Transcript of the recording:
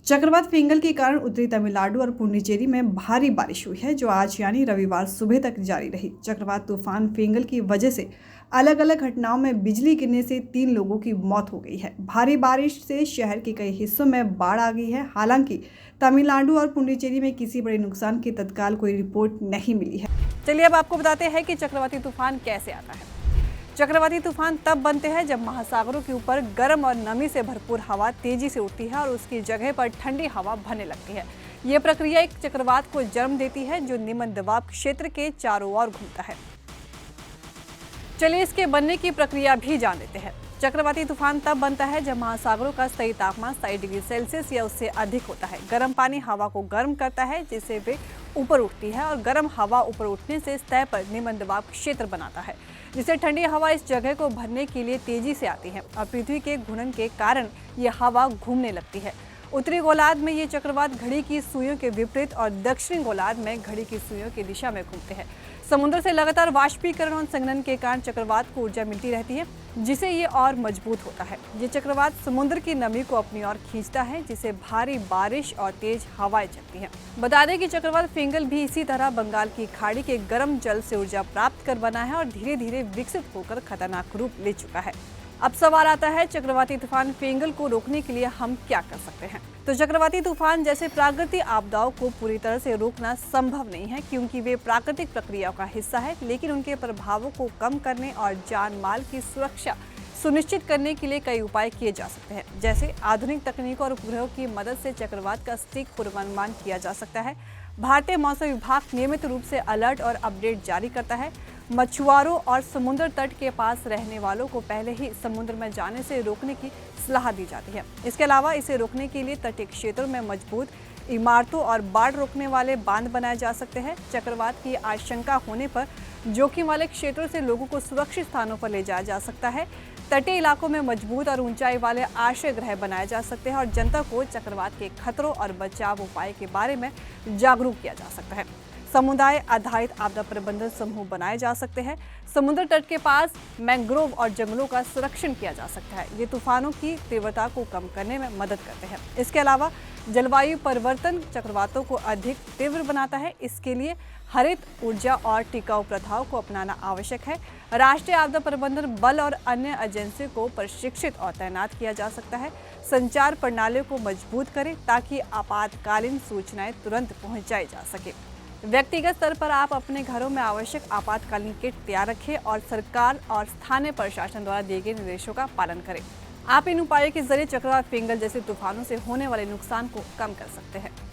चक्रवात फिंगल के कारण उत्तरी तमिलनाडु और पुडुचेरी में भारी बारिश हुई है, जो आज यानी रविवार सुबह तक जारी रही। चक्रवात तूफान फिंगल की वजह से अलग अलग घटनाओं में बिजली गिरने से 3 लोगों की मौत हो गई है। भारी बारिश से शहर के कई हिस्सों में बाढ़ आ गई है। हालांकि तमिलनाडु और पुडुचेरी में किसी बड़े नुकसान की तत्काल कोई रिपोर्ट नहीं मिली है। चलिए अब आपको बताते हैं कि चक्रवाती तूफान कैसे आता है। चक्रवाती तूफान तब बनते हैं जब महासागरों के ऊपर गर्म और नमी से भरपूर हवा तेजी से उठती है और उसकी जगह पर ठंडी हवा बहने लगती है। ये प्रक्रिया एक चक्रवात को जन्म देती है जो निम्न दबाव क्षेत्र के चारों ओर घूमता है। चलिए इसके बनने की प्रक्रिया भी जान लेते हैं। चक्रवाती तूफान तब बनता है जब महासागरों का सही तापमान 27 डिग्री सेल्सियस या उससे अधिक होता है। गर्म पानी हवा को गर्म करता है जिससे वे ऊपर उठती है और गर्म हवा ऊपर उठने से सतह पर निम्न दबाव क्षेत्र बनाता है, जिससे ठंडी हवा इस जगह को भरने के लिए तेजी से आती है और पृथ्वी के घूर्णन के कारण ये हवा घूमने लगती है। उत्तरी गोलार्ध में ये चक्रवात घड़ी की सुइयों के विपरीत और दक्षिणी गोलार्ध में घड़ी की सुइयों की दिशा में घूमते हैं। समुद्र से लगातार वाष्पीकरण और संघनन के कारण चक्रवात को ऊर्जा मिलती रहती है, जिसे ये और मजबूत होता है। ये चक्रवात समुद्र की नमी को अपनी ओर खींचता है, जिससे भारी बारिश और तेज हवाएं चलती हैं। बता दें कि चक्रवात फिंगल भी इसी तरह बंगाल की खाड़ी के गर्म जल से ऊर्जा प्राप्त कर बना है और धीरे धीरे विकसित होकर खतरनाक रूप ले चुका है। अब सवाल आता है, चक्रवाती तूफान फिंगल को रोकने के लिए हम क्या कर सकते हैं। तो चक्रवाती तूफान जैसे प्राकृतिक आपदाओं को पूरी तरह से रोकना संभव नहीं है, क्योंकि वे प्राकृतिक प्रक्रियाओं का हिस्सा है, लेकिन उनके प्रभावों को कम करने और जान माल की सुरक्षा सुनिश्चित करने के लिए कई उपाय किए जा सकते हैं। जैसे आधुनिक तकनीकों और उपग्रहों की मदद से चक्रवात का सटीक पूर्वानुमान किया जा सकता है। भारतीय मौसम विभाग नियमित रूप से अलर्ट और अपडेट जारी करता है। मछुआरों और समुद्र तट के पास रहने वालों को पहले ही समुद्र में जाने से रोकने की सलाह दी जाती है। इसके अलावा इसे रोकने के लिए तटीय क्षेत्रों में मजबूत इमारतों और बाढ़ रोकने वाले बांध बनाए जा सकते हैं। चक्रवात की आशंका होने पर जोखिम वाले क्षेत्रों से लोगों को सुरक्षित स्थानों पर ले जाया जा सकता है। तटीय इलाकों में मजबूत और ऊंचाई वाले आश्रय गृह बनाए जा सकते हैं और जनता को चक्रवात के खतरों और बचाव उपाय के बारे में जागरूक किया जा सकता है। समुदाय आधारित आपदा प्रबंधन समूह बनाए जा सकते हैं। समुद्र तट के पास मैंग्रोव और जंगलों का संरक्षण किया जा सकता है। ये तूफानों की तीव्रता को कम करने में मदद करते हैं। इसके अलावा जलवायु परिवर्तन चक्रवातों को अधिक तीव्र बनाता है। इसके लिए हरित ऊर्जा और टिकाऊ प्रथाओं को अपनाना आवश्यक है। राष्ट्रीय आपदा प्रबंधन बल और अन्य एजेंसियों को प्रशिक्षित और तैनात किया जा सकता है। संचार प्रणालियों को मजबूत करें ताकि आपातकालीन सूचनाएं तुरंत पहुंचाई जा सके। व्यक्तिगत स्तर पर आप अपने घरों में आवश्यक आपातकालीन किट तैयार रखें और सरकार और स्थानीय प्रशासन द्वारा दिए गए निर्देशों का पालन करें। आप इन उपायों के जरिए चक्रवात फिंगल जैसे तूफानों से होने वाले नुकसान को कम कर सकते हैं।